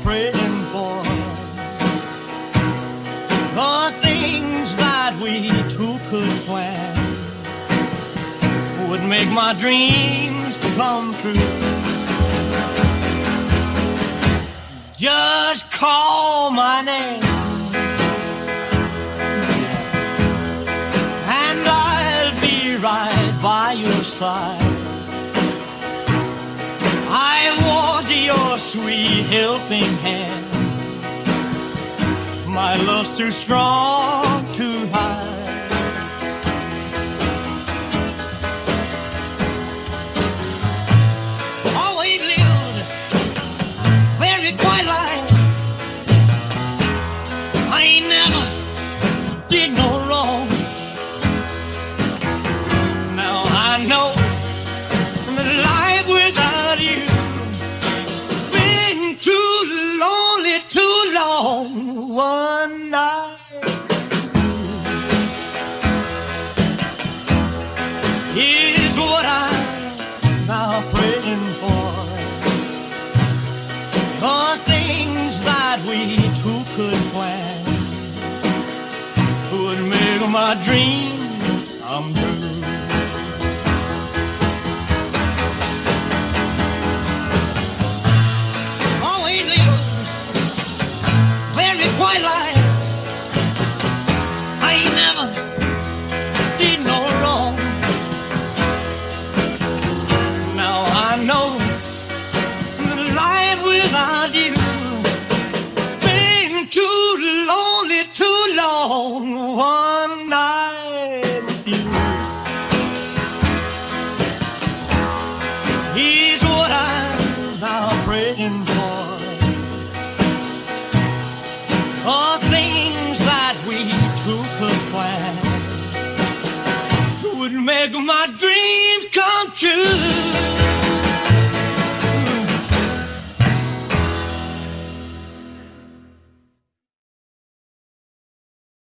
praying for. The things that we two could plan would make my dreams come true. Just call my name and I'll be right by your side. I want your sweet helping hand. My love's too strong to hide. Always lived very quiet life. I ain't never did no wrong. Now I know that life without you has been too lonely, too long. One night is what I'm now praying for. The things that we two could plan would make my dream come true. Always live very quiet life. I ain't never did no wrong. Now I know that life without you been too lonely, too long. One night with you is what I'm now praying for. The things that we two could plan would make my dreams